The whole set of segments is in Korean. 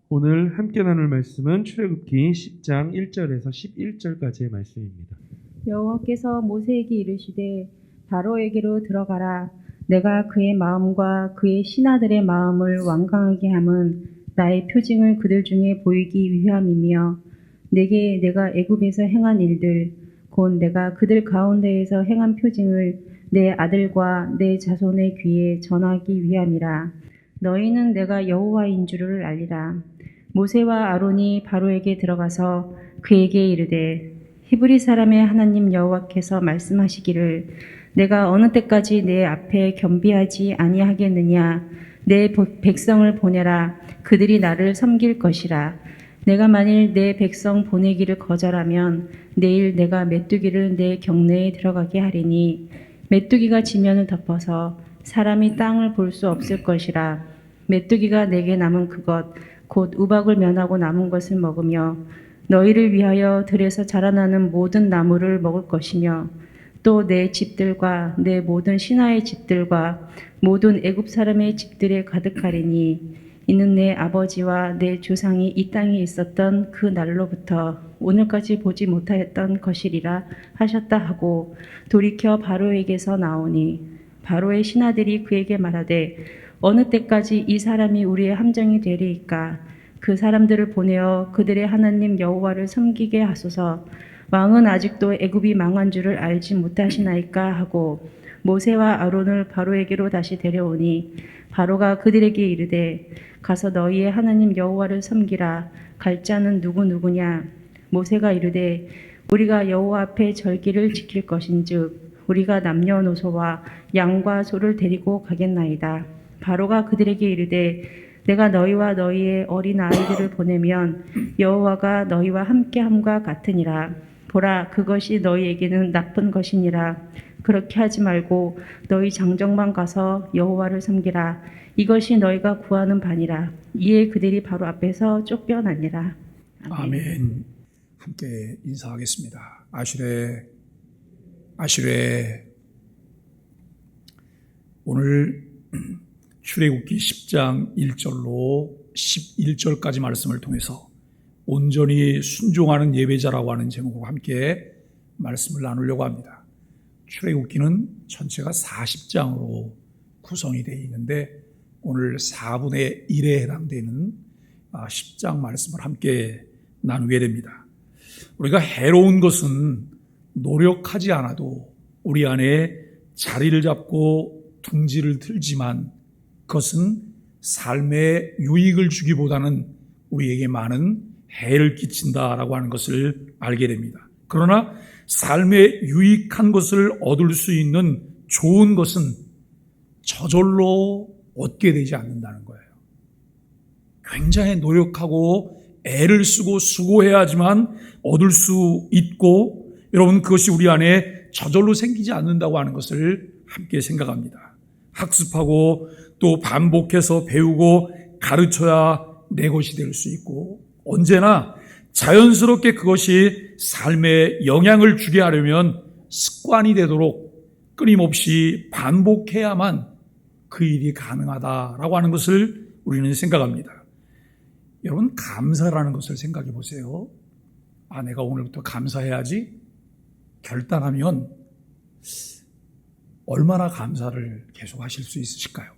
오늘 함께 나눌 말씀은 출애굽기 10장 1절에서 11절까지의 말씀입니다. 여호와께서 모세에게 이르시되 바로에게로 들어가라. 내가 그의 마음과 그의 신하들의 마음을 완강하게 함은 나의 표징을 그들 중에 보이기 위함이며 내게 내가 애굽에서 행한 일들 곧 내가 그들 가운데에서 행한 표징을 내 아들과 내 자손의 귀에 전하기 위함이라. 너희는 내가 여호와인 줄을 알리라. 모세와 아론이 바로에게 들어가서 그에게 이르되 히브리 사람의 하나님 여호와께서 말씀하시기를 내가 어느 때까지 내 앞에 겸비하지 아니하겠느냐. 내 백성을 보내라. 그들이 나를 섬길 것이라. 내가 만일 내 백성 보내기를 거절하면 내일 내가 메뚜기를 내 경내에 들어가게 하리니 메뚜기가 지면을 덮어서 사람이 땅을 볼 수 없을 것이라. 메뚜기가 내게 남은 그것 곧 우박을 면하고 남은 것을 먹으며 너희를 위하여 들에서 자라나는 모든 나무를 먹을 것이며 또 내 집들과 내 모든 신하의 집들과 모든 애굽 사람의 집들에 가득하리니 이는 내 아버지와 내 조상이 이 땅에 있었던 그 날로부터 오늘까지 보지 못하였던 것이리라 하셨다 하고 돌이켜 바로에게서 나오니 바로의 신하들이 그에게 말하되 어느 때까지 이 사람이 우리의 함정이 되리이까. 그 사람들을 보내어 그들의 하나님 여호와를 섬기게 하소서. 왕은 아직도 애굽이 망한 줄을 알지 못하시나이까 하고 모세와 아론을 바로에게로 다시 데려오니 바로가 그들에게 이르되 가서 너희의 하나님 여호와를 섬기라. 갈 자는 누구냐. 모세가 이르되 우리가 여호와 앞에 절기를 지킬 것인즉 우리가 남녀노소와 양과 소를 데리고 가겠나이다. 바로가 그들에게 이르되 내가 너희와 너희의 어린 아이들을 보내면 여호와가 너희와 함께함과 같으니라. 보라, 그것이 너희에게는 나쁜 것이니라. 그렇게 하지 말고 너희 장정만 가서 여호와를 섬기라. 이것이 너희가 구하는 바니라. 이에 그들이 바로 앞에서 쫓겨나니라. 아멘. 함께 인사하겠습니다. 아슈레. 오늘 출애굽기 10장 1절로 11절까지 말씀을 통해서 온전히 순종하는 예배자라고 하는 제목으로 함께 말씀을 나누려고 합니다. 출애굽기는 전체가 40장으로 구성이 되어 있는데 오늘 4분의 1에 해당되는 10장 말씀을 함께 나누게 됩니다. 우리가 해로운 것은 노력하지 않아도 우리 안에 자리를 잡고 둥지를 틀지만 그것은 삶의 유익을 주기보다는 우리에게 많은 해를 끼친다라고 하는 것을 알게 됩니다. 그러나 삶의 유익한 것을 얻을 수 있는 좋은 것은 저절로 얻게 되지 않는다는 거예요. 굉장히 노력하고 애를 쓰고 수고해야 하지만 얻을 수 있고 여러분 그것이 우리 안에 저절로 생기지 않는다고 하는 것을 함께 생각합니다. 학습하고 또 반복해서 배우고 가르쳐야 내 것이 될 수 있고 언제나 자연스럽게 그것이 삶에 영향을 주게 하려면 습관이 되도록 끊임없이 반복해야만 그 일이 가능하다라고 하는 것을 우리는 생각합니다. 여러분 감사라는 것을 생각해 보세요. 내가 오늘부터 감사해야지 결단하면 얼마나 감사를 계속 하실 수 있으실까요?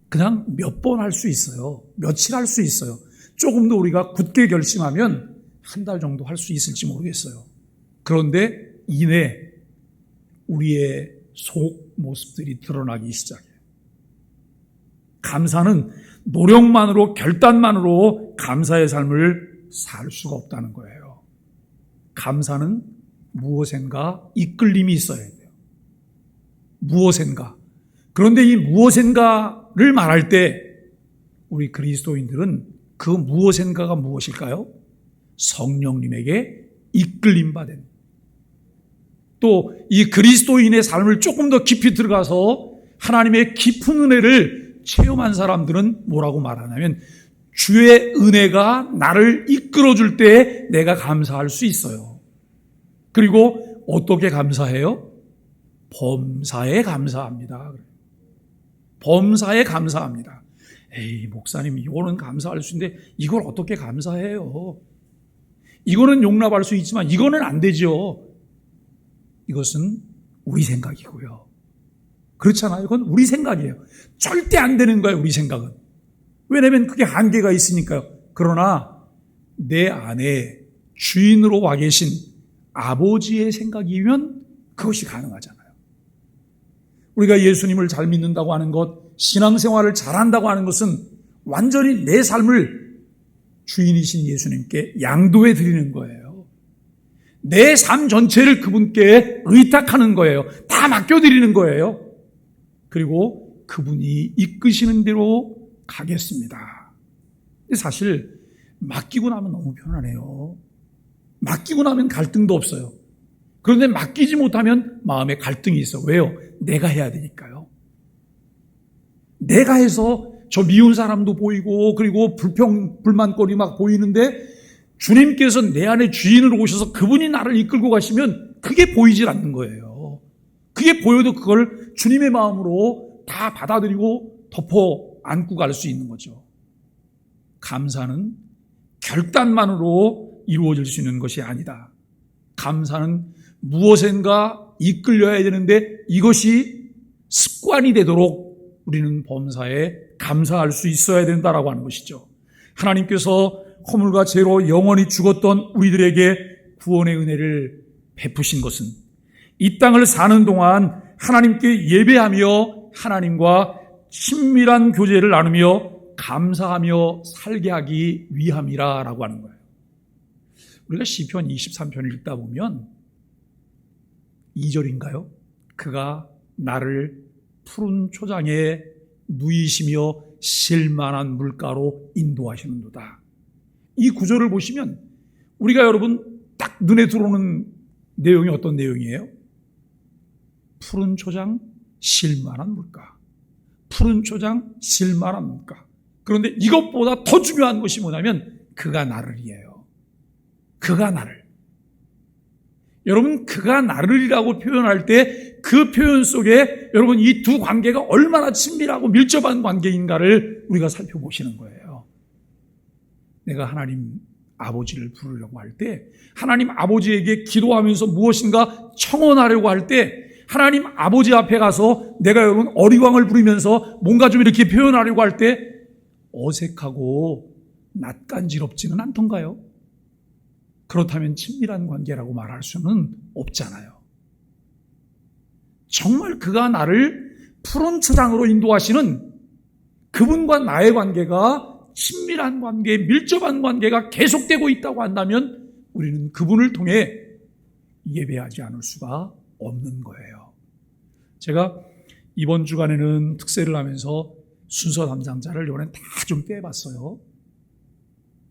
그냥 몇 번 할 수 있어요. 며칠 할 수 있어요. 조금 더 우리가 굳게 결심하면 한 달 정도 할 수 있을지 모르겠어요. 그런데 이내 우리의 속 모습들이 드러나기 시작해요. 감사는 노력만으로 결단만으로 감사의 삶을 살 수가 없다는 거예요. 감사는 무엇인가 이끌림이 있어야 돼요. 무엇인가. 그런데 이 무엇인가를 말할 때 우리 그리스도인들은 그 무엇인가가 무엇일까요? 성령님에게 이끌림 받은. 또 이 그리스도인의 삶을 조금 더 깊이 들어가서 하나님의 깊은 은혜를 체험한 사람들은 뭐라고 말하냐면 주의 은혜가 나를 이끌어줄 때 내가 감사할 수 있어요. 그리고 어떻게 감사해요? 범사에 감사합니다. 범사에 감사합니다. 에이, 목사님, 이거는 감사할 수 있는데 이걸 어떻게 감사해요? 이거는 용납할 수 있지만 이거는 안 되죠. 이것은 우리 생각이고요. 그렇잖아요. 이건 우리 생각이에요. 절대 안 되는 거예요, 우리 생각은. 왜냐하면 그게 한계가 있으니까요. 그러나 내 안에 주인으로 와 계신 아버지의 생각이면 그것이 가능하잖아요. 우리가 예수님을 잘 믿는다고 하는 것, 신앙생활을 잘한다고 하는 것은 완전히 내 삶을 주인이신 예수님께 양도해 드리는 거예요. 내 삶 전체를 그분께 의탁하는 거예요. 다 맡겨드리는 거예요. 그리고 그분이 이끄시는 대로 가겠습니다. 근데 사실 맡기고 나면 너무 편하네요. 맡기고 나면 갈등도 없어요. 그런데 맡기지 못하면 마음에 갈등이 있어. 왜요? 내가 해야 되니까요. 내가 해서 저 미운 사람도 보이고 그리고 불만거리 막 보이는데 주님께서 내 안에 주인으로 오셔서 그분이 나를 이끌고 가시면 그게 보이질 않는 거예요. 그게 보여도 그걸 주님의 마음으로 다 받아들이고 덮어 안고 갈 수 있는 거죠. 감사는 결단만으로 이루어질 수 있는 것이 아니다. 감사는 무엇인가 이끌려야 되는데 이것이 습관이 되도록 우리는 범사에 감사할 수 있어야 된다라고 하는 것이죠. 하나님께서 허물과 죄로 영원히 죽었던 우리들에게 구원의 은혜를 베푸신 것은 이 땅을 사는 동안 하나님께 예배하며 하나님과 친밀한 교제를 나누며 감사하며 살게 하기 위함이라고 하는 거예요. 우리가 시편 23편을 읽다 보면 2절인가요? 그가 나를 푸른 초장에 누이시며 실만한 물가로 인도하시는도다. 이 구절을 보시면 우리가 여러분 딱 눈에 들어오는 내용이 어떤 내용이에요? 푸른 초장, 실만한 물가. 푸른 초장, 실만한 물가. 그런데 이것보다 더 중요한 것이 뭐냐면 그가 나를이에요. 그가 나를. 여러분, 그가 나를이라고 표현할 때 그 표현 속에 여러분 이 두 관계가 얼마나 친밀하고 밀접한 관계인가를 우리가 살펴보시는 거예요. 내가 하나님 아버지를 부르려고 할 때, 하나님 아버지에게 기도하면서 무엇인가 청원하려고 할 때, 하나님 아버지 앞에 가서 내가 여러분 어리광을 부리면서 뭔가 좀 이렇게 표현하려고 할 때 어색하고 낯간지럽지는 않던가요? 그렇다면 친밀한 관계라고 말할 수는 없잖아요. 정말 그가 나를 푸른 초장으로 인도하시는 그분과 나의 관계가 친밀한 관계, 밀접한 관계가 계속되고 있다고 한다면 우리는 그분을 통해 예배하지 않을 수가 없는 거예요. 제가 이번 주간에는 특세를 하면서 순서 담당자를 이번엔 다 좀 빼봤어요.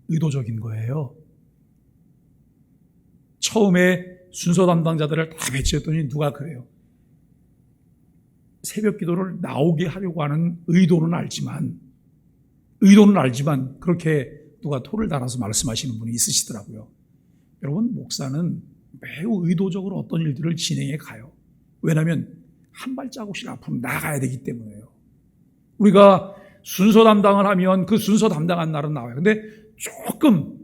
의도적인 거예요. 처음에 순서 담당자들을 다 배치했더니 누가 그래요. 새벽 기도를 나오게 하려고 하는 의도는 알지만 그렇게 누가 토를 달아서 말씀하시는 분이 있으시더라고요. 여러분, 목사는 매우 의도적으로 어떤 일들을 진행해 가요. 왜냐하면 한 발자국씩 앞으로 나가야 되기 때문에요. 우리가 순서 담당을 하면 그 순서 담당한 날은 나와요. 근데 조금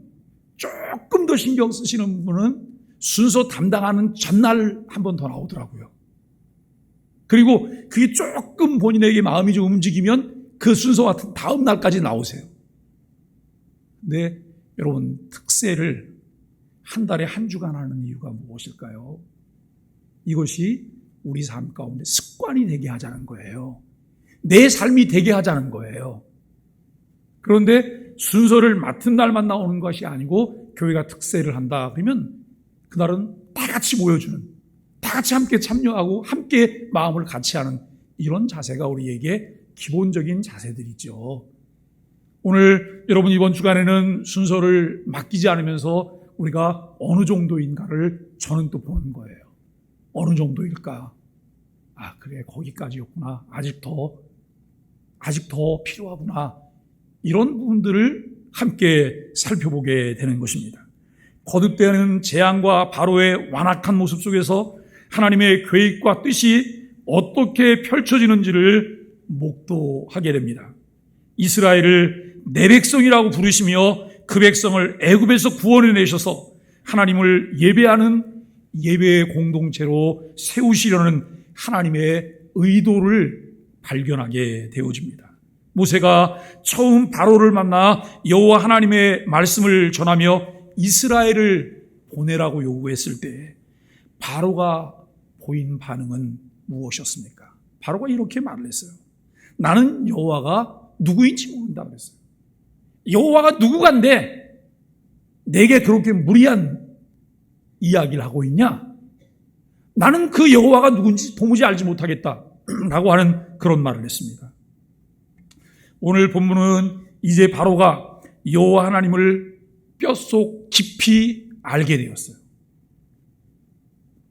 더 신경 쓰시는 분은 순서 담당하는 전날 한 번 더 나오더라고요. 그리고 그게 조금 본인에게 마음이 좀 움직이면 그 순서 같은 다음 날까지 나오세요. 근데 여러분, 특세를 한 달에 한 주간 하는 이유가 무엇일까요? 이것이 우리 삶 가운데 습관이 되게 하자는 거예요. 내 삶이 되게 하자는 거예요. 그런데 순서를 맡은 날만 나오는 것이 아니고 교회가 특세를 한다 그러면 그날은 다 같이 모여주는, 다 같이 함께 참여하고 함께 마음을 같이 하는 이런 자세가 우리에게 기본적인 자세들이죠. 오늘 여러분 이번 주간에는 순서를 맡기지 않으면서 우리가 어느 정도인가를 저는 또 보는 거예요. 어느 정도일까? 아, 그래, 거기까지였구나. 아직 더 필요하구나. 이런 부분들을 함께 살펴보게 되는 것입니다. 거듭되는 재앙과 바로의 완악한 모습 속에서 하나님의 계획과 뜻이 어떻게 펼쳐지는지를 목도하게 됩니다. 이스라엘을 내 백성이라고 부르시며 그 백성을 애굽에서 구원해 내셔서 하나님을 예배하는 예배의 공동체로 세우시려는 하나님의 의도를 발견하게 되어집니다. 모세가 처음 바로를 만나 여호와 하나님의 말씀을 전하며 이스라엘을 보내라고 요구했을 때 바로가 보인 반응은 무엇이었습니까? 바로가 이렇게 말을 했어요. 나는 여호와가 누구인지 모른다 그랬어요. 여호와가 누구간데 내게 그렇게 무리한 이야기를 하고 있냐? 나는 그 여호와가 누군지 도무지 알지 못하겠다 라고 하는 그런 말을 했습니다. 오늘 본문은 이제 바로가 여호와 하나님을 뼛속 깊이 알게 되었어요.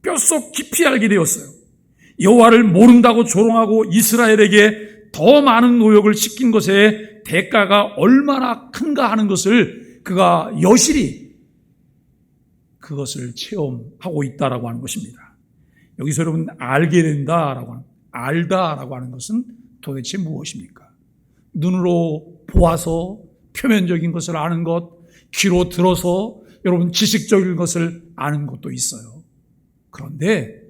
뼛속 깊이 알게 되었어요. 여호와를 모른다고 조롱하고 이스라엘에게 더 많은 노역을 시킨 것의 대가가 얼마나 큰가 하는 것을 그가 여실히 그것을 체험하고 있다라고 하는 것입니다. 여기서 여러분 알게 된다라고 하는, 알다라고 하는 것은 도대체 무엇입니까? 눈으로 보아서 표면적인 것을 아는 것, 귀로 들어서 여러분 지식적인 것을 아는 것도 있어요. 그런데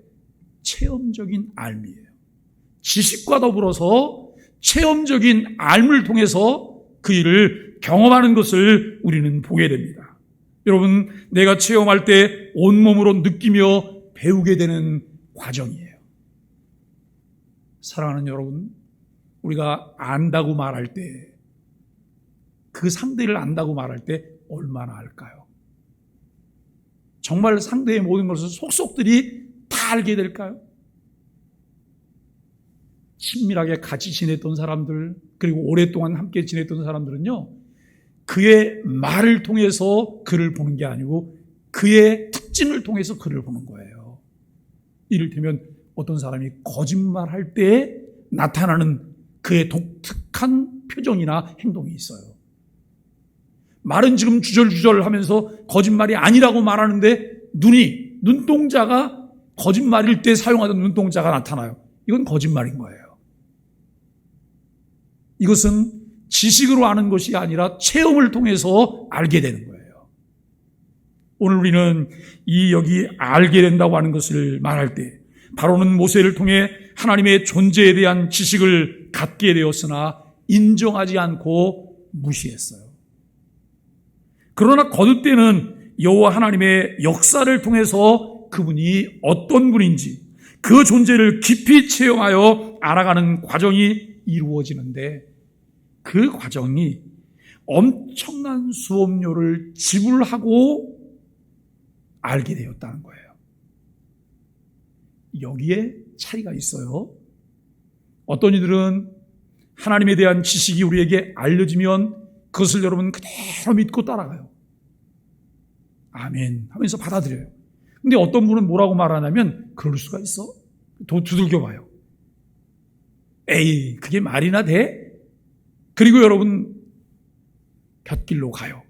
체험적인 알미예요. 지식과 더불어서 체험적인 알을 통해서 그 일을 경험하는 것을 우리는 보게 됩니다. 여러분, 내가 체험할 때 온몸으로 느끼며 배우게 되는 과정이에요. 사랑하는 여러분, 우리가 안다고 말할 때, 그 상대를 안다고 말할 때 얼마나 알까요? 정말 상대의 모든 것을 속속들이 다 알게 될까요? 친밀하게 같이 지냈던 사람들, 그리고 오랫동안 함께 지냈던 사람들은요, 그의 말을 통해서 그를 보는 게 아니고 그의 특징을 통해서 그를 보는 거예요. 이를테면 어떤 사람이 거짓말할 때 나타나는 그의 독특한 표정이나 행동이 있어요. 말은 지금 주절주절 하면서 거짓말이 아니라고 말하는데 눈동자가 거짓말일 때 사용하던 눈동자가 나타나요. 이건 거짓말인 거예요. 이것은 지식으로 아는 것이 아니라 체험을 통해서 알게 되는 거예요. 오늘 우리는 여기 알게 된다고 하는 것을 말할 때 바로는 모세를 통해 하나님의 존재에 대한 지식을 갖게 되었으나 인정하지 않고 무시했어요. 그러나 거듭되는 여호와 하나님의 역사를 통해서 그분이 어떤 분인지 그 존재를 깊이 체험하여 알아가는 과정이 이루어지는데 그 과정이 엄청난 수업료를 지불하고 알게 되었다는 거예요. 여기에 차이가 있어요. 어떤 이들은 하나님에 대한 지식이 우리에게 알려지면 그것을 여러분 그대로 믿고 따라가요. 아멘 하면서 받아들여요. 근데 어떤 분은 뭐라고 말하냐면 그럴 수가 있어? 두들겨 봐요. 에이, 그게 말이나 돼? 그리고 여러분 곁길로 가요.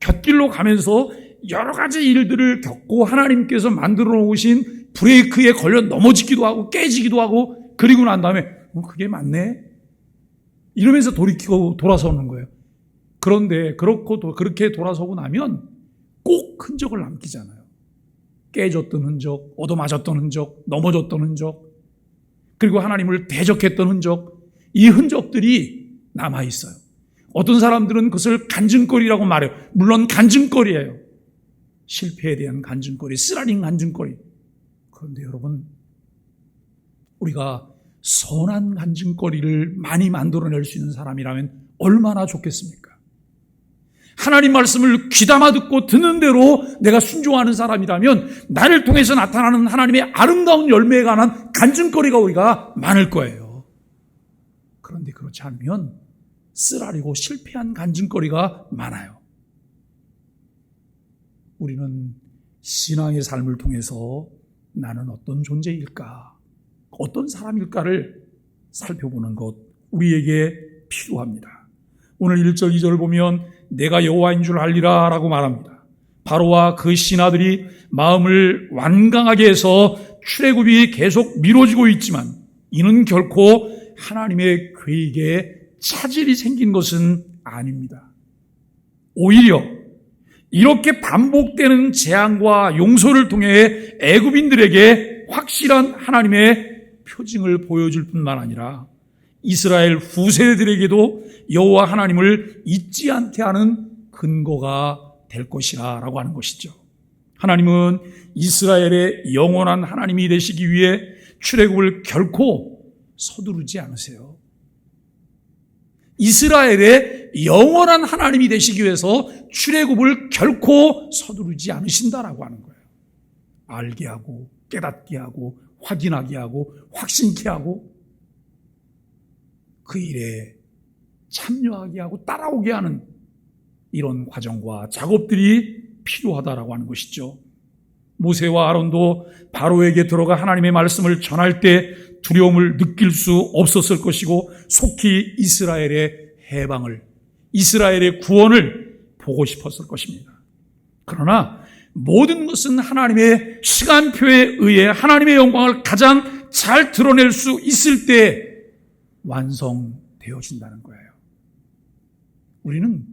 곁길로 가면서 여러 가지 일들을 겪고 하나님께서 만들어 놓으신 브레이크에 걸려 넘어지기도 하고 깨지기도 하고 그리고 난 다음에 그게 맞네? 이러면서 돌이키고 돌아서는 거예요. 그런데 그렇게 돌아서고 나면 꼭 흔적을 남기잖아요. 깨졌던 흔적, 얻어맞았던 흔적, 넘어졌던 흔적, 그리고 하나님을 대적했던 흔적, 이 흔적들이 남아있어요. 어떤 사람들은 그것을 간증거리라고 말해요. 물론 간증거리예요. 실패에 대한 간증거리, 쓰라린 간증거리. 그런데 여러분, 우리가 선한 간증거리를 많이 만들어낼 수 있는 사람이라면 얼마나 좋겠습니까? 하나님 말씀을 귀담아 듣고 듣는 대로 내가 순종하는 사람이라면 나를 통해서 나타나는 하나님의 아름다운 열매에 관한 간증거리가 우리가 많을 거예요. 그런데 그렇지 않으면 쓰라리고 실패한 간증거리가 많아요. 우리는 신앙의 삶을 통해서 나는 어떤 존재일까, 어떤 사람일까를 살펴보는 것 우리에게 필요합니다. 오늘 1절 2절을 보면 내가 여호와인 줄 알리라 라고 말합니다. 바로와 그 신하들이 마음을 완강하게 해서 출애굽이 계속 미뤄지고 있지만 이는 결코 하나님의 계획에 차질이 생긴 것은 아닙니다. 오히려 이렇게 반복되는 재앙과 용서를 통해 애굽인들에게 확실한 하나님의 표징을 보여줄 뿐만 아니라 이스라엘 후세들에게도 여호와 하나님을 잊지 않게 하는 근거가 될 것이라고 하는 것이죠. 하나님은 이스라엘의 영원한 하나님이 되시기 위해 출애굽을 결코 서두르지 않으세요. 이스라엘의 영원한 하나님이 되시기 위해서 출애굽을 결코 서두르지 않으신다라고 하는 거예요. 알게 하고 깨닫게 하고 확인하게 하고 확신케 하고 그 일에 참여하게 하고 따라오게 하는 이런 과정과 작업들이 필요하다라고 하는 것이죠. 모세와 아론도 바로에게 들어가 하나님의 말씀을 전할 때 두려움을 느낄 수 없었을 것이고 속히 이스라엘의 해방을, 이스라엘의 구원을 보고 싶었을 것입니다. 그러나 모든 것은 하나님의 시간표에 의해 하나님의 영광을 가장 잘 드러낼 수 있을 때 완성되어진다는 거예요. 우리는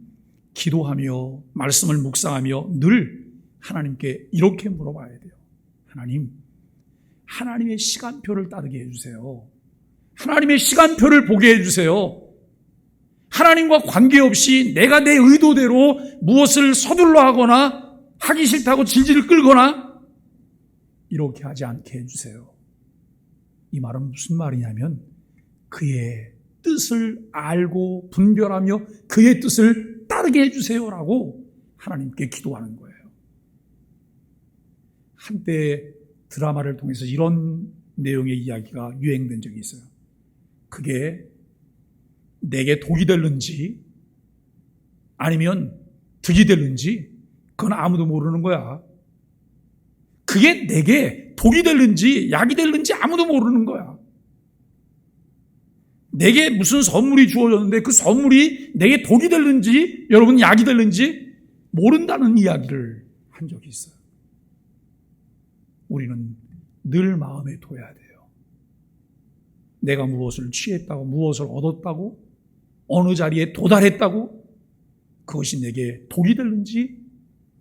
기도하며 말씀을 묵상하며 늘 하나님께 이렇게 물어봐야 돼요. 하나님, 하나님의 시간표를 따르게 해주세요. 하나님의 시간표를 보게 해주세요. 하나님과 관계없이 내가 내 의도대로 무엇을 서둘러 하거나 하기 싫다고 질질 끌거나 이렇게 하지 않게 해주세요. 이 말은 무슨 말이냐면 그의 뜻을 알고 분별하며 그의 뜻을 따르게 해주세요라고 하나님께 기도하는 거예요. 한때 드라마를 통해서 이런 내용의 이야기가 유행된 적이 있어요. 그게 내게 독이 될는지 아니면 득이 될는지 그건 아무도 모르는 거야. 그게 내게 독이 될는지 약이 될는지 아무도 모르는 거야. 내게 무슨 선물이 주어졌는데 그 선물이 내게 독이 될는지 여러분 약이 될는지 모른다는 이야기를 한 적이 있어요. 우리는 늘 마음에 둬야 돼요. 내가 무엇을 취했다고 무엇을 얻었다고 어느 자리에 도달했다고 그것이 내게 독이 될는지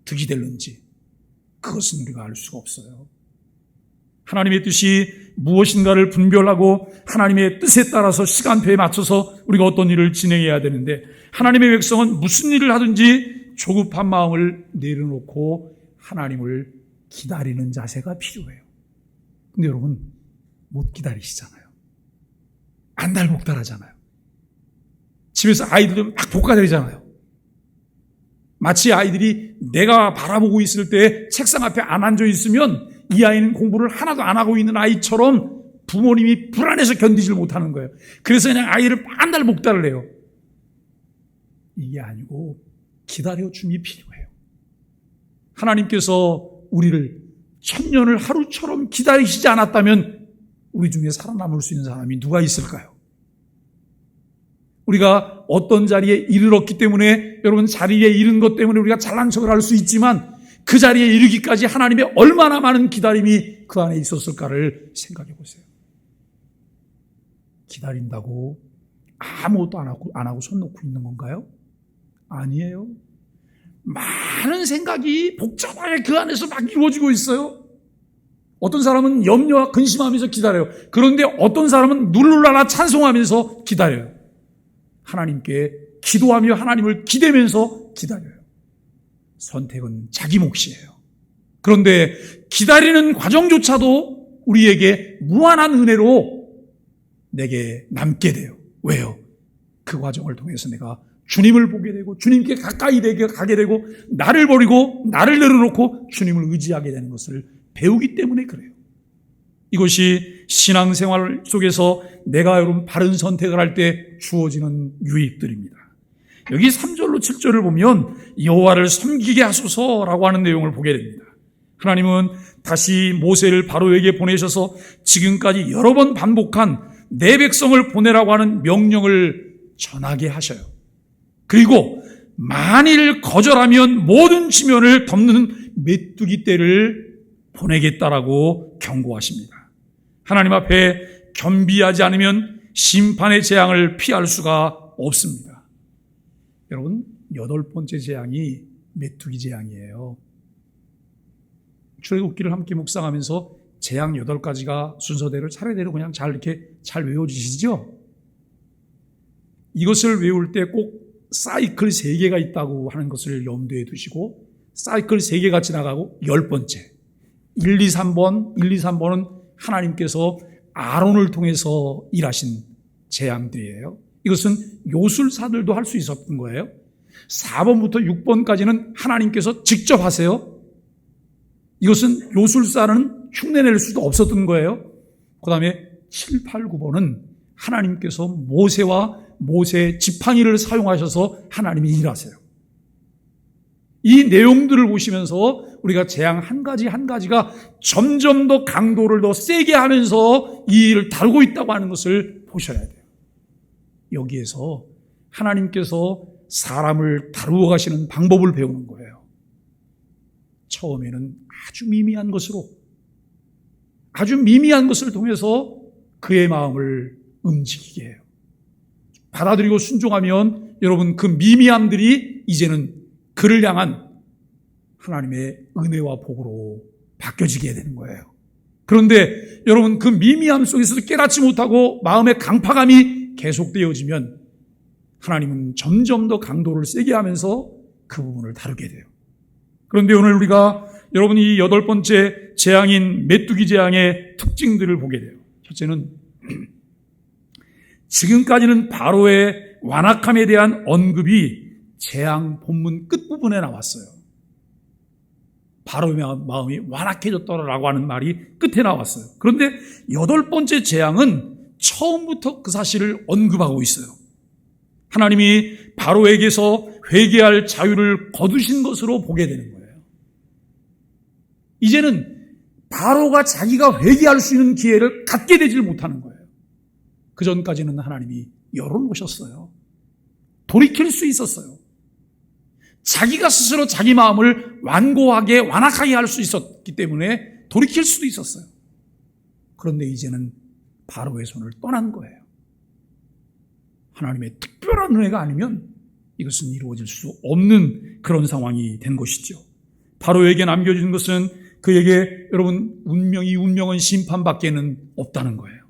득이 될는지 그것은 우리가 알 수가 없어요. 하나님의 뜻이 무엇인가를 분별하고 하나님의 뜻에 따라서 시간표에 맞춰서 우리가 어떤 일을 진행해야 되는데 하나님의 백성은 무슨 일을 하든지 조급한 마음을 내려놓고 하나님을 기다리는 자세가 필요해요. 근데 여러분 못 기다리시잖아요. 안달복달하잖아요. 집에서 아이들도 막 볶아대잖아요. 마치 아이들이 내가 바라보고 있을 때 책상 앞에 안 앉아 있으면 이 아이는 공부를 하나도 안 하고 있는 아이처럼 부모님이 불안해서 견디질 못하는 거예요. 그래서 그냥 아이를 안달복달을 해요. 이게 아니고 기다려줌이 필요해요. 하나님께서 우리를 천년을 하루처럼 기다리시지 않았다면 우리 중에 살아남을 수 있는 사람이 누가 있을까요? 우리가 어떤 자리에 이르렀기 때문에 여러분 자리에 이른 것 때문에 우리가 잘난 척을 할 수 있지만 그 자리에 이르기까지 하나님의 얼마나 많은 기다림이 그 안에 있었을까를 생각해 보세요. 기다린다고 아무것도 안 하고 손 놓고 있는 건가요? 아니에요. 많은 생각이 복잡하게 그 안에서 막 이루어지고 있어요. 어떤 사람은 염려와 근심하면서 기다려요. 그런데 어떤 사람은 누르라라 찬송하면서 기다려요. 하나님께 기도하며 하나님을 기대면서 기다려요. 선택은 자기 몫이에요. 그런데 기다리는 과정조차도 우리에게 무한한 은혜로 내게 남게 돼요. 왜요? 그 과정을 통해서 내가 주님을 보게 되고 주님께 가까이 가게 되고 나를 버리고 나를 내려놓고 주님을 의지하게 되는 것을 배우기 때문에 그래요. 이것이 신앙생활 속에서 내가 여러분 바른 선택을 할 때 주어지는 유익들입니다. 여기 3절로 7절을 보면 여호와를 섬기게 하소서라고 하는 내용을 보게 됩니다. 하나님은 다시 모세를 바로에게 보내셔서 지금까지 여러 번 반복한 내 백성을 보내라고 하는 명령을 전하게 하셔요. 그리고 만일 거절하면 모든 지면을 덮는 메뚜기 떼를 보내겠다라고 경고하십니다. 하나님 앞에 겸비하지 않으면 심판의 재앙을 피할 수가 없습니다. 여러분, 8번째 재앙이 메뚜기 재앙이에요. 출애굽기를 함께 묵상하면서 재앙 8가지가 순서대로 차례대로 그냥 이렇게 잘 외워지시죠? 이것을 외울 때 꼭 사이클 3개가 있다고 하는 것을 염두에 두시고, 사이클 3개가 지나가고 10번째 1, 2, 3번은 하나님께서 아론을 통해서 일하신 재앙들이에요. 이것은 요술사들도 할 수 있었던 거예요. 4번부터 6번까지는 하나님께서 직접 하세요. 이것은 요술사는 흉내낼 수도 없었던 거예요. 그 다음에 7, 8, 9번은 하나님께서 모세와 모세의 지팡이를 사용하셔서 하나님이 일하세요. 이 내용들을 보시면서 우리가 재앙 한 가지 한 가지가 점점 더 강도를 더 세게 하면서 이 일을 다루고 있다고 하는 것을 보셔야 돼요. 여기에서 하나님께서 사람을 다루어 가시는 방법을 배우는 거예요. 처음에는 아주 미미한 것을 통해서 그의 마음을 움직이게 해요. 받아들이고 순종하면 여러분 그 미미함들이 이제는 그를 향한 하나님의 은혜와 복으로 바뀌어지게 되는 거예요. 그런데 여러분 그 미미함 속에서도 깨닫지 못하고 마음의 강팍함이 계속되어지면 하나님은 점점 더 강도를 세게 하면서 그 부분을 다루게 돼요. 그런데 오늘 우리가 여러분 이 8번째 재앙인 메뚜기 재앙의 특징들을 보게 돼요. 첫째는 지금까지는 바로의 완악함에 대한 언급이 재앙 본문 끝부분에 나왔어요. 바로의 마음이 완악해졌더라라고 하는 말이 끝에 나왔어요. 그런데 8번째 재앙은 처음부터 그 사실을 언급하고 있어요. 하나님이 바로에게서 회개할 자유를 거두신 것으로 보게 되는 거예요. 이제는 바로가 자기가 회개할 수 있는 기회를 갖게 되질 못하는 거예요. 그 전까지는 하나님이 열어놓으셨어요. 돌이킬 수 있었어요. 자기가 스스로 자기 마음을 완고하게 완악하게 할 수 있었기 때문에 돌이킬 수도 있었어요. 그런데 이제는 바로의 손을 떠난 거예요. 하나님의 특별한 은혜가 아니면 이것은 이루어질 수 없는 그런 상황이 된 것이죠. 바로에게 남겨진 것은 그에게 여러분 운명은 심판밖에는 없다는 거예요.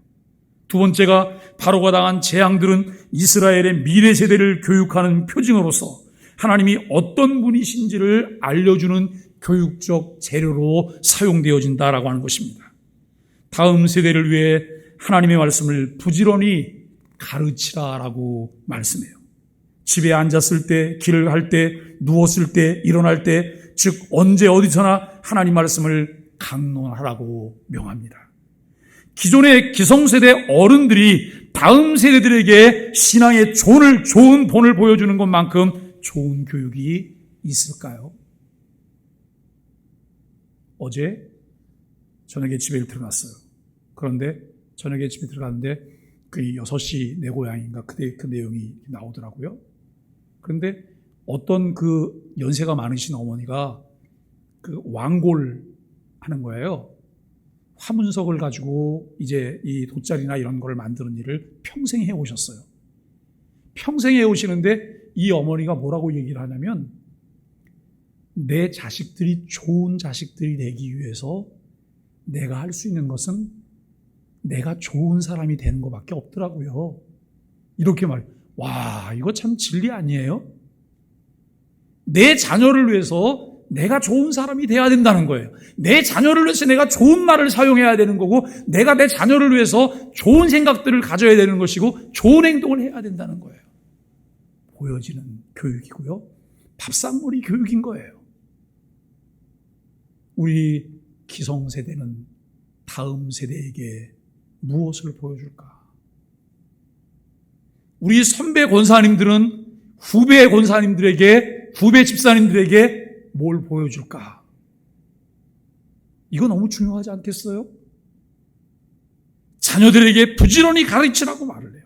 두 번째가 바로가 당한 재앙들은 이스라엘의 미래 세대를 교육하는 표징으로서 하나님이 어떤 분이신지를 알려주는 교육적 재료로 사용되어진다라고 하는 것입니다. 다음 세대를 위해 하나님의 말씀을 부지런히 가르치라라고 말씀해요. 집에 앉았을 때, 길을 갈 때, 누웠을 때, 일어날 때, 즉 언제 어디서나 하나님 말씀을 강론하라고 명합니다. 기존의 기성세대 어른들이 다음 세대들에게 신앙의 좋은 본을 보여주는 것만큼 좋은 교육이 있을까요? 어제 저녁에 집에 들어갔어요. 그런데 저녁에 집에 들어갔는데 그 6시 내 고향인가 그 내용이 나오더라고요. 그런데 어떤 그 연세가 많으신 어머니가 그 왕골 하는 거예요. 화문석을 가지고 이제 이 돗자리나 이런 걸 만드는 일을 평생 해오셨어요. 평생 해오시는데 이 어머니가 뭐라고 얘기를 하냐면 내 자식들이 좋은 자식들이 되기 위해서 내가 할 수 있는 것은 내가 좋은 사람이 되는 것밖에 없더라고요. 이렇게 와, 이거 참 진리 아니에요? 내 자녀를 위해서 내가 좋은 사람이 돼야 된다는 거예요. 내 자녀를 위해서 내가 좋은 말을 사용해야 되는 거고, 내가 내 자녀를 위해서 좋은 생각들을 가져야 되는 것이고, 좋은 행동을 해야 된다는 거예요. 보여지는 교육이고요. 밥상머리 교육인 거예요. 우리 기성세대는 다음 세대에게 무엇을 보여줄까? 우리 선배 권사님들은 후배 권사님들에게, 후배 집사님들에게 뭘 보여줄까? 이거 너무 중요하지 않겠어요? 자녀들에게 부지런히 가르치라고 말을 해요.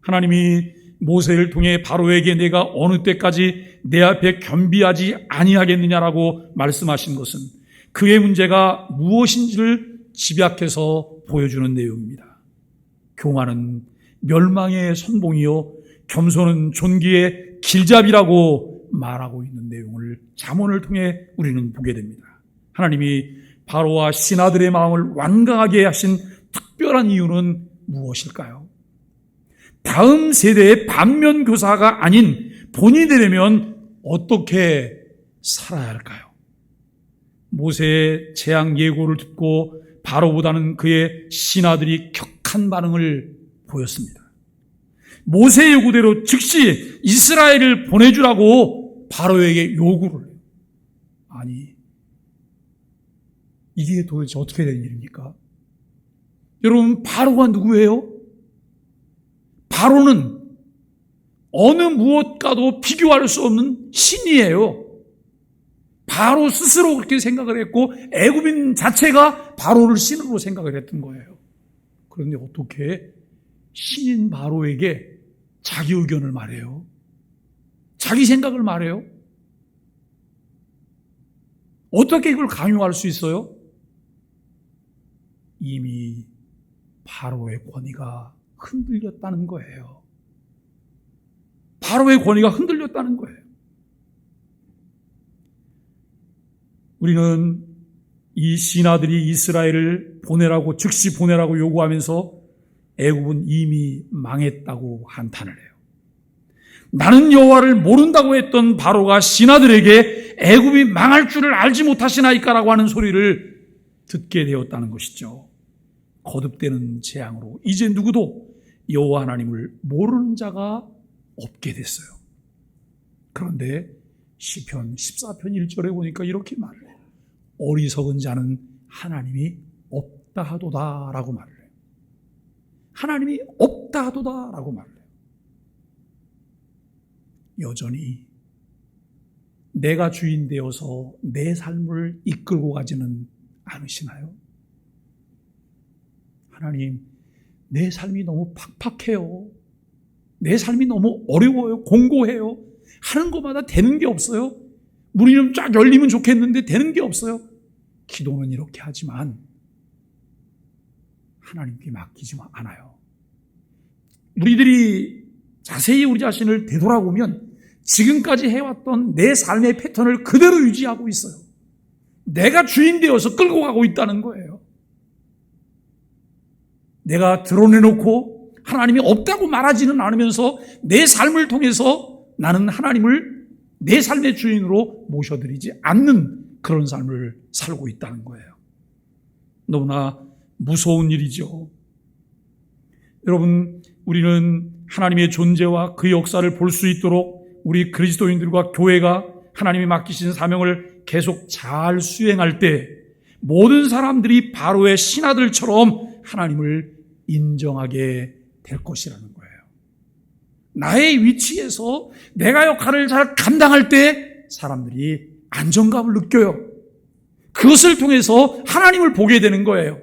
하나님이 모세를 통해 바로에게 내가 어느 때까지 내 앞에 겸비하지 아니하겠느냐라고 말씀하신 것은 그의 문제가 무엇인지를 집약해서 보여주는 내용입니다. 교만은 멸망의 선봉이요 겸손은 존귀의 길잡이라고 말하고 있는 내용을 잠언을 통해 우리는 보게 됩니다. 하나님이 바로와 신하들의 마음을 완강하게 하신 특별한 이유는 무엇일까요? 다음 세대의 반면교사가 아닌 본인이 되려면 어떻게 살아야 할까요? 모세의 재앙 예고를 듣고 바로보다는 그의 신하들이 격한 반응을 보였습니다. 모세의 요구대로 즉시 이스라엘을 보내주라고 바로에게 요구를 해요. 아니, 이게 도대체 어떻게 된 일입니까? 여러분, 바로가 누구예요? 바로는 어느 무엇과도 비교할 수 없는 신이에요. 바로 스스로 그렇게 생각을 했고 애굽인 자체가 바로를 신으로 생각을 했던 거예요. 그런데 어떻게 신인 바로에게 자기 의견을 말해요? 자기 생각을 말해요? 어떻게 이걸 강요할 수 있어요? 이미 바로의 권위가 흔들렸다는 거예요. 바로의 권위가 흔들렸다는 거예요. 우리는 이 신하들이 이스라엘을 보내라고, 즉시 보내라고 요구하면서 애굽은 이미 망했다고 한탄을 해요. 나는 여호와를 모른다고 했던 바로가 신하들에게 애굽이 망할 줄을 알지 못하시나이까라고 하는 소리를 듣게 되었다는 것이죠. 거듭되는 재앙으로 이제 누구도 여호와 하나님을 모르는 자가 없게 됐어요. 그런데 시편 14편 1절에 보니까 이렇게 말을 해요. 어리석은 자는 하나님이 없다 하도다 라고 말을 해요. 하나님이 없다 하도다 라고 말을 해요. 여전히 내가 주인 되어서 내 삶을 이끌고 가지는 않으시나요? 하나님, 내 삶이 너무 팍팍해요. 내 삶이 너무 어려워요. 공고해요. 하는 것마다 되는 게 없어요. 문이 좀 쫙 열리면 좋겠는데 되는 게 없어요. 기도는 이렇게 하지만 하나님께 맡기지 않아요. 우리들이 자세히 우리 자신을 되돌아보면 지금까지 해왔던 내 삶의 패턴을 그대로 유지하고 있어요. 내가 주인 되어서 끌고 가고 있다는 거예요. 내가 드러내놓고 하나님이 없다고 말하지는 않으면서 내 삶을 통해서 나는 하나님을 내 삶의 주인으로 모셔드리지 않는 그런 삶을 살고 있다는 거예요. 너무나 무서운 일이죠. 여러분, 우리는 하나님의 존재와 그 역사를 볼 수 있도록 우리 그리스도인들과 교회가 하나님이 맡기신 사명을 계속 잘 수행할 때 모든 사람들이 바로의 신하들처럼 하나님을 인정하게 될 것이라는 거예요. 나의 위치에서 내가 역할을 잘 감당할 때 사람들이 안정감을 느껴요. 그것을 통해서 하나님을 보게 되는 거예요.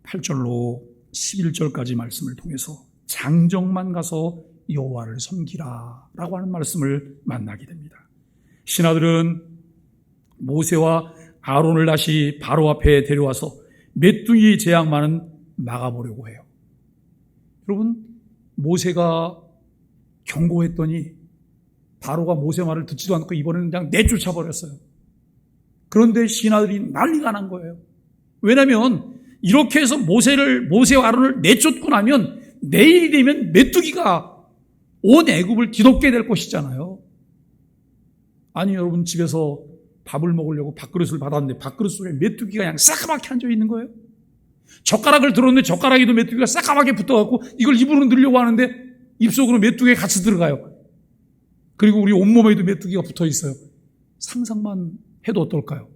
8절로 11절까지 말씀을 통해서 장정만 가서 여호와를 섬기라 라고 하는 말씀을 만나게 됩니다. 신하들은 모세와 아론을 다시 바로 앞에 데려와서 메뚜기 재앙만은 막아보려고 해요. 여러분, 모세가 경고했더니 바로가 모세 말을 듣지도 않고 이번에는 그냥 내쫓아버렸어요. 그런데 신하들이 난리가 난 거예요. 왜냐하면 이렇게 해서 모세와 아론을 내쫓고 나면 내일이 되면 메뚜기가 온 애굽을 뒤덮게 될 것이잖아요. 아니, 여러분, 집에서 밥을 먹으려고 밥그릇을 받았는데 밥그릇 속에 메뚜기가 그냥 새까맣게 앉아 있는 거예요. 젓가락을 들었는데 젓가락에도 메뚜기가 새까맣게 붙어갖고 이걸 입으로 넣으려고 하는데 입속으로 메뚜기가 같이 들어가요. 그리고 우리 온몸에도 메뚜기가 붙어 있어요. 상상만 해도 어떨까요?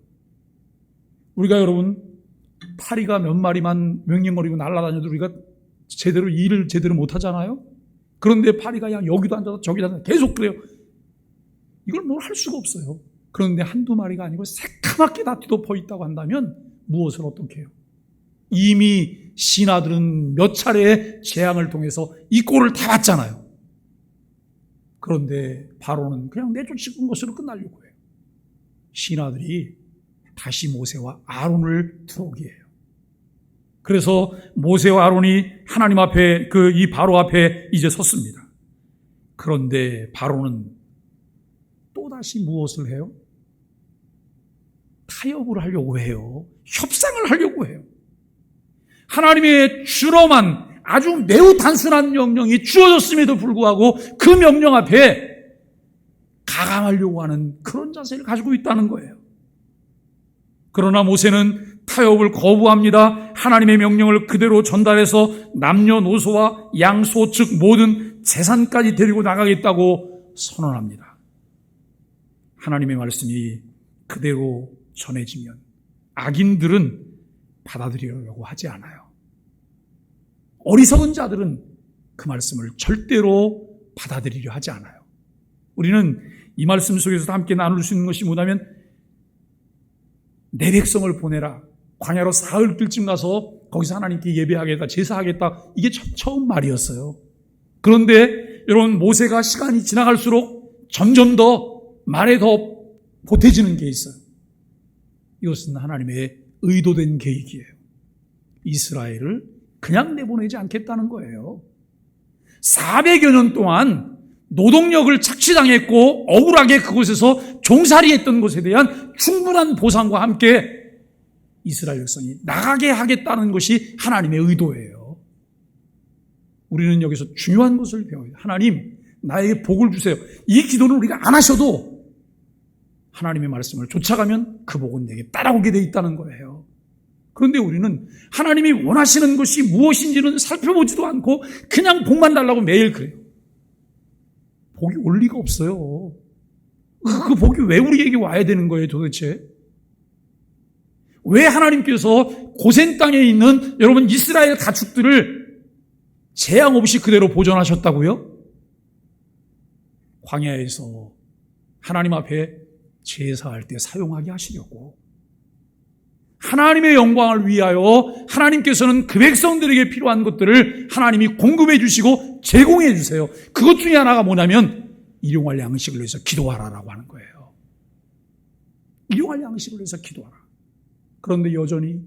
우리가 여러분, 파리가 몇 마리만 명령거리고 날아다녀도 우리가 일을 제대로 못 하잖아요? 그런데 파리가 그냥 여기도 앉아서 저기도 앉아서 계속 그래요. 이걸 뭘 할 수가 없어요. 그런데 한두 마리가 아니고 새까맣게 다 뒤덮어 있다고 한다면 무엇을 어떻게 해요? 이미 신하들은 몇 차례의 재앙을 통해서 이 꼴을 다 봤잖아요. 그런데 바로는 그냥 내쫓은 것으로 끝나려고 해요. 신하들이 다시 모세와 아론을 들어오게 해요. 그래서 모세와 아론이 하나님 앞에 이 바로 앞에 이제 섰습니다. 그런데 바로는 또다시 무엇을 해요? 타협을 하려고 해요. 협상을 하려고 해요. 하나님의 주러만 아주 매우 단순한 명령이 주어졌음에도 불구하고 그 명령 앞에 가감하려고 하는 그런 자세를 가지고 있다는 거예요. 그러나 모세는 타협을 거부합니다. 하나님의 명령을 그대로 전달해서 남녀노소와 양소 즉 모든 재산까지 데리고 나가겠다고 선언합니다. 하나님의 말씀이 그대로 전해지면 악인들은 받아들이려고 하지 않아요. 어리석은 자들은 그 말씀을 절대로 받아들이려 하지 않아요. 우리는 이 말씀 속에서 함께 나눌 수 있는 것이 뭐냐면 내 백성을 보내라. 광야로 사흘 길쯤 가서 거기서 하나님께 예배하겠다, 제사하겠다. 이게 처음 말이었어요. 그런데 여러분 모세가 시간이 지나갈수록 점점 더 말에 더 보태지는 게 있어요. 이것은 하나님의 의도된 계획이에요. 이스라엘을 그냥 내보내지 않겠다는 거예요. 400여 년 동안 노동력을 착취당했고 억울하게 그곳에서 종살이했던 것에 대한 충분한 보상과 함께 이스라엘 백성이 나가게 하겠다는 것이 하나님의 의도예요. 우리는 여기서 중요한 것을 배워요. 하나님, 나에게 복을 주세요. 이 기도는 우리가 안 하셔도 하나님의 말씀을 쫓아가면 그 복은 내게 따라오게 돼 있다는 거예요. 그런데 우리는 하나님이 원하시는 것이 무엇인지는 살펴보지도 않고 그냥 복만 달라고 매일 그래요. 복이 올 리가 없어요. 그 복이 왜 우리에게 와야 되는 거예요, 도대체? 왜 하나님께서 고센 땅에 있는 여러분 이스라엘 가축들을 재앙 없이 그대로 보존하셨다고요? 광야에서 하나님 앞에 제사할 때 사용하게 하시려고. 하나님의 영광을 위하여 하나님께서는 그 백성들에게 필요한 것들을 하나님이 공급해 주시고 제공해 주세요. 그것 중에 하나가 뭐냐면 일용할 양식을 위해서 기도하라라고 하는 거예요. 일용할 양식을 위해서 기도하라. 그런데 여전히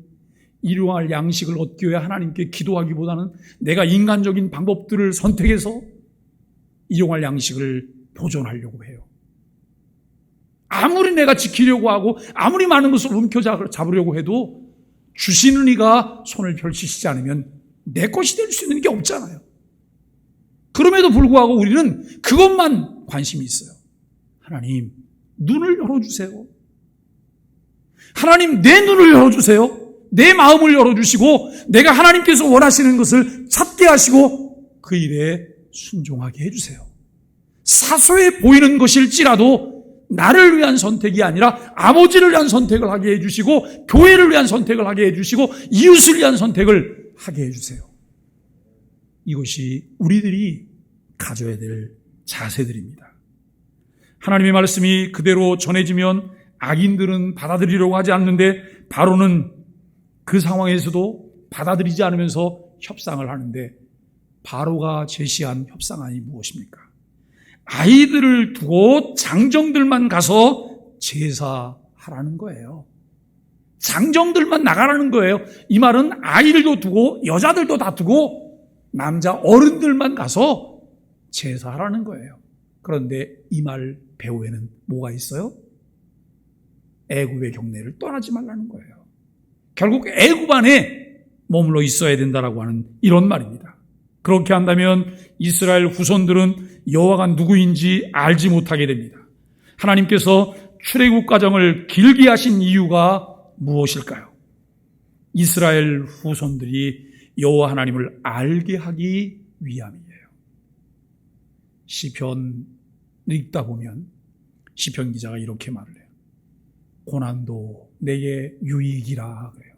일용할 양식을 얻기 위해 하나님께 기도하기보다는 내가 인간적인 방법들을 선택해서 일용할 양식을 보존하려고 해요. 아무리 내가 지키려고 하고 아무리 많은 것을 움켜잡으려고 해도 주시는 이가 손을 펼치시지 않으면 내 것이 될 수 있는 게 없잖아요. 그럼에도 불구하고 우리는 그것만 관심이 있어요. 하나님, 눈을 열어주세요. 하나님, 내 눈을 열어주세요. 내 마음을 열어주시고 내가 하나님께서 원하시는 것을 찾게 하시고 그 일에 순종하게 해주세요. 사소해 보이는 것일지라도 나를 위한 선택이 아니라 아버지를 위한 선택을 하게 해주시고 교회를 위한 선택을 하게 해주시고 이웃을 위한 선택을 하게 해주세요. 이것이 우리들이 가져야 될 자세들입니다. 하나님의 말씀이 그대로 전해지면 악인들은 받아들이려고 하지 않는데 바로는 그 상황에서도 받아들이지 않으면서 협상을 하는데 바로가 제시한 협상안이 무엇입니까? 아이들을 두고 장정들만 가서 제사하라는 거예요. 장정들만 나가라는 거예요. 이 말은 아이들도 두고 여자들도 다 두고 남자 어른들만 가서 제사하라는 거예요. 그런데 이 말 배후에는 뭐가 있어요? 애굽의 경내를 떠나지 말라는 거예요. 결국 애굽 안에 머물러 있어야 된다라고 하는 이런 말입니다. 그렇게 한다면 이스라엘 후손들은 여호와가 누구인지 알지 못하게 됩니다. 하나님께서 출애굽 과정을 길게 하신 이유가 무엇일까요? 이스라엘 후손들이 여호와 하나님을 알게 하기 위함이에요. 시편을 읽다 보면 시편 기자가 이렇게 말을 해요. 고난도 내게 유익이라 그래요.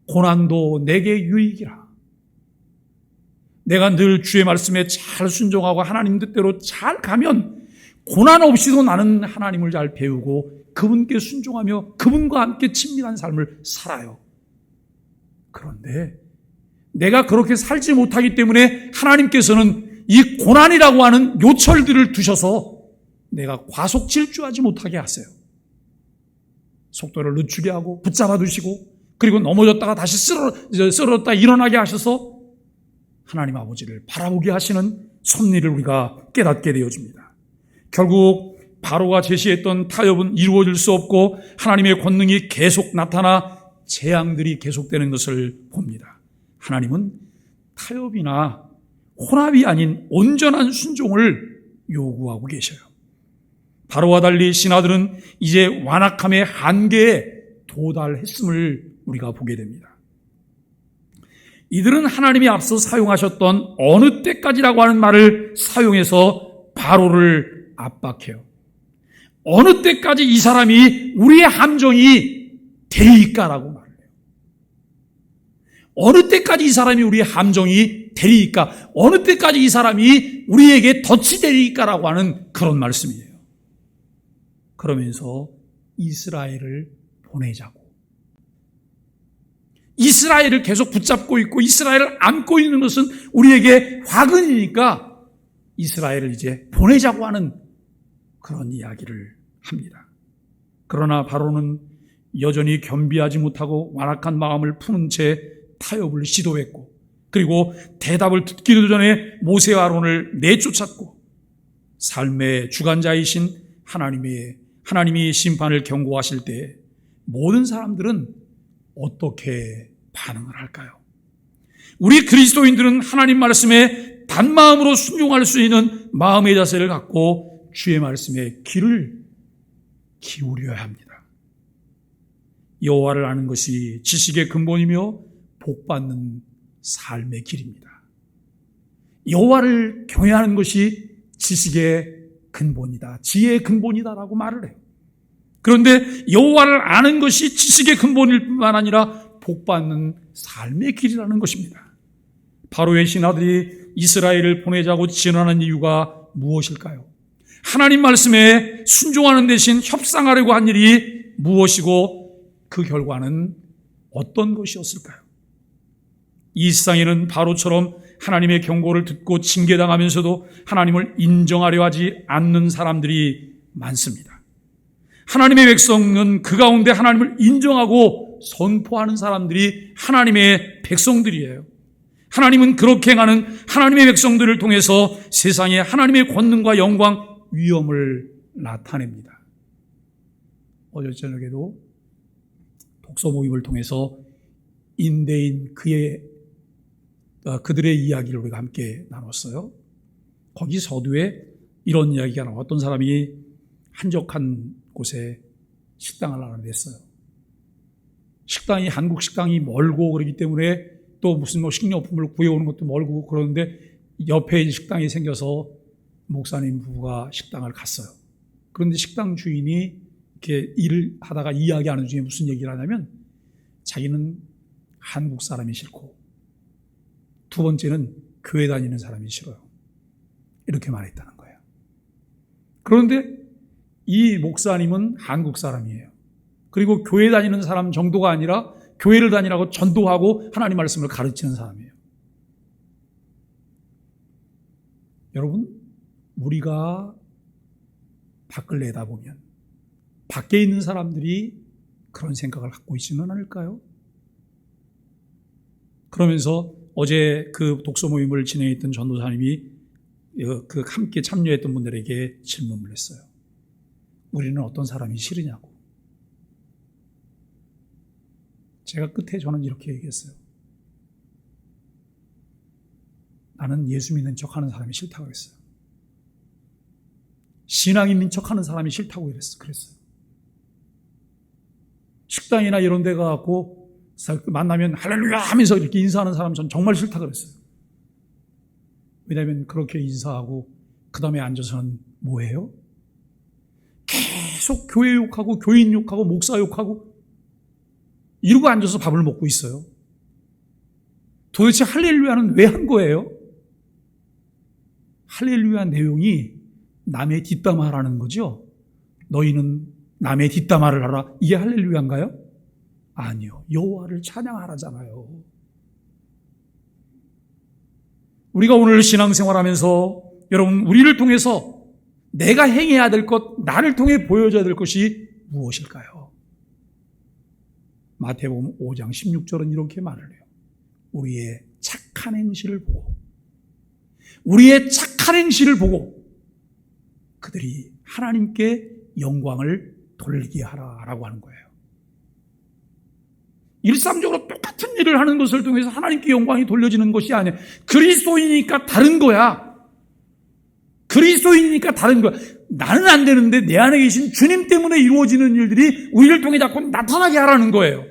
고난도 내게 유익이라. 내가 늘 주의 말씀에 잘 순종하고 하나님 뜻대로 잘 가면 고난 없이도 나는 하나님을 잘 배우고 그분께 순종하며 그분과 함께 친밀한 삶을 살아요. 그런데 내가 그렇게 살지 못하기 때문에 하나님께서는 이 고난이라고 하는 요철들을 두셔서 내가 과속 질주하지 못하게 하세요. 속도를 늦추게 하고 붙잡아 두시고 그리고 넘어졌다가 다시 쓰러졌다 일어나게 하셔서 하나님 아버지를 바라보게 하시는 섭리를 우리가 깨닫게 되어집니다. 결국 바로가 제시했던 타협은 이루어질 수 없고 하나님의 권능이 계속 나타나 재앙들이 계속되는 것을 봅니다. 하나님은 타협이나 혼합이 아닌 온전한 순종을 요구하고 계셔요. 바로와 달리 신하들은 이제 완악함의 한계에 도달했음을 우리가 보게 됩니다. 이들은 하나님이 앞서 사용하셨던 어느 때까지라고 하는 말을 사용해서 바로를 압박해요. 어느 때까지 이 사람이 우리의 함정이 되리이까라고 말을 해요. 어느 때까지 이 사람이 우리의 함정이 되리이까, 어느 때까지 이 사람이 우리에게 덫이 되리이까라고 하는 그런 말씀이에요. 그러면서 이스라엘을 보내자고. 이스라엘을 계속 붙잡고 있고 이스라엘을 안고 있는 것은 우리에게 화근이니까 이스라엘을 이제 보내자고 하는 그런 이야기를 합니다. 그러나 바로는 여전히 겸비하지 못하고 완악한 마음을 푸는 채 타협을 시도했고, 그리고 대답을 듣기도 전에 모세와 아론을 내쫓았고, 삶의 주관자이신 하나님이 심판을 경고하실 때 모든 사람들은 어떻게 반응을 할까요? 우리 그리스도인들은 하나님 말씀에 단마음으로 순종할 수 있는 마음의 자세를 갖고 주의 말씀에 귀를 기울여야 합니다. 여호와를 아는 것이 지식의 근본이며 복받는 삶의 길입니다. 여호와를 경외하는 것이 지식의 근본이다, 지혜의 근본이다라고 말을 해요. 그런데 여호와를 아는 것이 지식의 근본일 뿐만 아니라 복받는 삶의 길이라는 것입니다. 바로의 신하들이 이스라엘을 보내자고 진언하는 이유가 무엇일까요? 하나님 말씀에 순종하는 대신 협상하려고 한 일이 무엇이고 그 결과는 어떤 것이었을까요? 이 세상에는 바로처럼 하나님의 경고를 듣고 징계당하면서도 하나님을 인정하려 하지 않는 사람들이 많습니다. 하나님의 백성은 그 가운데 하나님을 인정하고 선포하는 사람들이 하나님의 백성들이에요. 하나님은 그렇게 행하는 하나님의 백성들을 통해서 세상에 하나님의 권능과 영광, 위엄을 나타냅니다. 어제 저녁에도 독서 모임을 통해서 인대인 그들의 이야기를 우리가 함께 나눴어요. 거기 서두에 이런 이야기가 나와. 어떤 사람이 한적한 곳에 식당을 하나 냈어요. 식당이 한국 식당이 멀고 그러기 때문에 또 무슨 식료품을 구해오는 것도 멀고 그러는데 옆에 식당이 생겨서 목사님 부부가 식당을 갔어요. 그런데 식당 주인이 이렇게 일을 하다가 이야기하는 중에 무슨 얘기를 하냐면 자기는 한국 사람이 싫고 두 번째는 교회 다니는 사람이 싫어요. 이렇게 말했다는 거예요. 그런데 이 목사님은 한국 사람이에요. 그리고 교회 다니는 사람 정도가 아니라 교회를 다니라고 전도하고 하나님 말씀을 가르치는 사람이에요. 여러분, 우리가 밖을 내다보면 밖에 있는 사람들이 그런 생각을 갖고 있지는 않을까요? 그러면서 어제 그 독서 모임을 진행했던 전도사님이 그 함께 참여했던 분들에게 질문을 했어요. 우리는 어떤 사람이 싫으냐고. 제가 끝에 저는 이렇게 얘기했어요. 나는 예수 믿는 척하는 사람이 싫다고 했어요. 신앙 있는 척하는 사람이 싫다고 그랬어요. 식당이나 이런 데 가고 만나면 할렐루야 하면서 이렇게 인사하는 사람 전 정말 싫다 그랬어요. 왜냐하면 그렇게 인사하고 그 다음에 앉아서는 뭐예요? 계속 교회 욕하고 교인 욕하고 목사 욕하고 이러고 앉아서 밥을 먹고 있어요. 도대체 할렐루야는 왜 한 거예요? 할렐루야 내용이 남의 뒷담화라는 거죠. 너희는 남의 뒷담화를 하라. 이게 할렐루야인가요? 아니요. 여호와를 찬양하라잖아요. 우리가 오늘 신앙생활하면서 여러분 우리를 통해서 내가 행해야 될 것, 나를 통해 보여줘야 될 것이 무엇일까요? 마태복음 5장 16절은 이렇게 말을 해요. 우리의 착한 행실을 보고 그들이 하나님께 영광을 돌리게 하라라고 하는 거예요. 일상적으로 똑같은 일을 하는 것을 통해서 하나님께 영광이 돌려지는 것이 아니야. 그리스도이니까 다른 거야. 나는 안 되는데 내 안에 계신 주님 때문에 이루어지는 일들이 우리를 통해 자꾸 나타나게 하라는 거예요.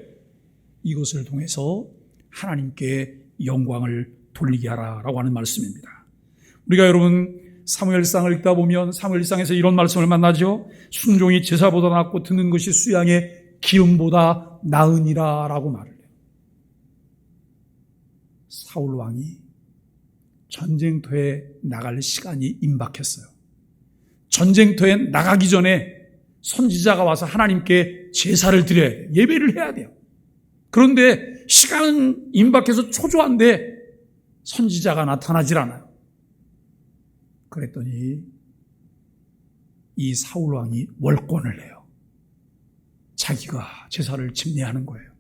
이것을 통해서 하나님께 영광을 돌리게 하라라고 하는 말씀입니다. 우리가 여러분 사무엘상을 읽다 보면 사무엘상에서 이런 말씀을 만나죠. 순종이 제사보다 낫고 듣는 것이 수양의 기름보다 나으니라 라고 말을 해요. 사울 왕이 전쟁터에 나갈 시간이 임박했어요. 전쟁터에 나가기 전에 선지자가 와서 하나님께 제사를 드려야 돼요. 예배를 해야 돼요. 그런데 시간은 임박해서 초조한데 선지자가 나타나질 않아요. 그랬더니 이 사울 왕이 월권을 내요. 자기가 제사를 집례하는 거예요.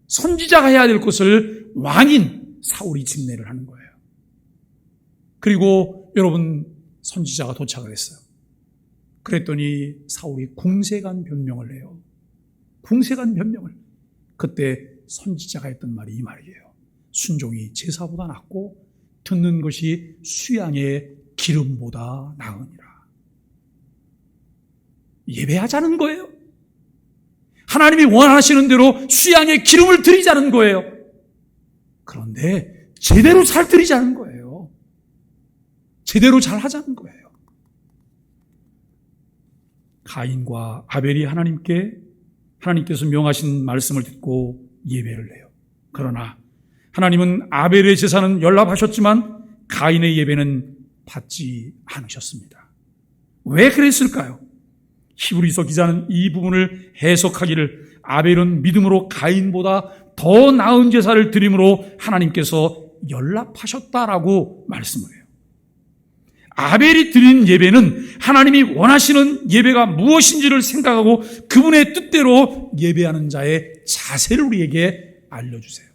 선지자가 해야 될 것을 왕인 사울이 집례를 하는 거예요. 그리고 여러분 선지자가 도착을 했어요. 그랬더니 사울이 궁색한 변명을 해요. 궁색한 변명을. 그때 선지자가 했던 말이 이 말이에요. 순종이 제사보다 낫고 듣는 것이 수양의 기름보다 나으니라. 예배하자는 거예요. 하나님이 원하시는 대로 수양의 기름을 드리자는 거예요. 그런데 제대로 잘 드리자는 거예요. 제대로 잘 하자는 거예요. 가인과 아벨이 하나님께서 명하신 말씀을 듣고 예배를 해요. 그러나 하나님은 아벨의 제사는 연락하셨지만 가인의 예배는 받지 않으셨습니다. 왜 그랬을까요? 히브리서 기자는 이 부분을 해석하기를 아벨은 믿음으로 가인보다 더 나은 제사를 드림으로 하나님께서 연락하셨다라고 말씀을 해요. 아벨이 드린 예배는 하나님이 원하시는 예배가 무엇인지를 생각하고 그분의 뜻대로 예배하는 자의 자세를 우리에게 알려주세요.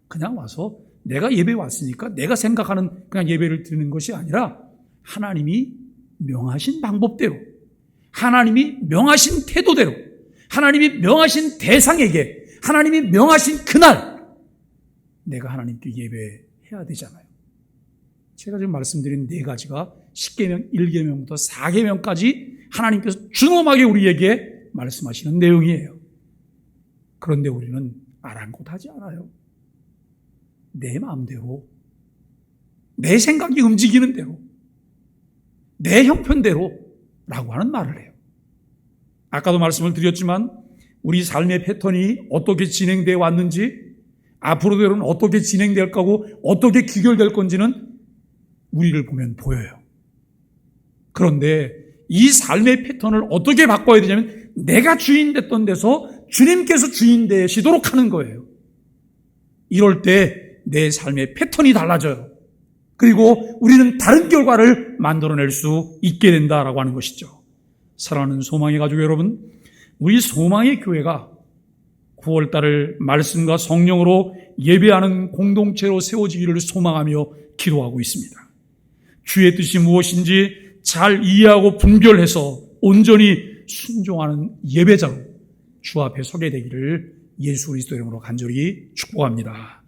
그냥 와서 내가 예배 왔으니까 내가 생각하는 그냥 예배를 드리는 것이 아니라 하나님이 명하신 방법대로, 하나님이 명하신 태도대로, 하나님이 명하신 대상에게, 하나님이 명하신 그날 내가 하나님께 예배해야 되잖아요. 제가 지금 말씀드린 네 가지가 10계명, 1계명부터 4계명까지 하나님께서 준엄하게 우리에게 말씀하시는 내용이에요. 그런데 우리는 아랑곳하지 않아요. 내 마음대로, 내 생각이 움직이는 대로, 내 형편대로 라고 하는 말을 해요. 아까도 말씀을 드렸지만 우리 삶의 패턴이 어떻게 진행되어 왔는지, 앞으로대로는 어떻게 진행될 거고 어떻게 귀결될 건지는 우리를 보면 보여요. 그런데 이 삶의 패턴을 어떻게 바꿔야 되냐면 내가 주인 됐던 데서 주님께서 주인 되시도록 하는 거예요. 이럴 때 내 삶의 패턴이 달라져요. 그리고 우리는 다른 결과를 만들어낼 수 있게 된다라고 하는 것이죠. 사랑하는 소망의 가족 여러분, 우리 소망의 교회가 9월달을 말씀과 성령으로 예배하는 공동체로 세워지기를 소망하며 기도하고 있습니다. 주의 뜻이 무엇인지 잘 이해하고 분별해서 온전히 순종하는 예배자로 주 앞에 서게 되기를 예수 그리스도 이름으로 간절히 축복합니다.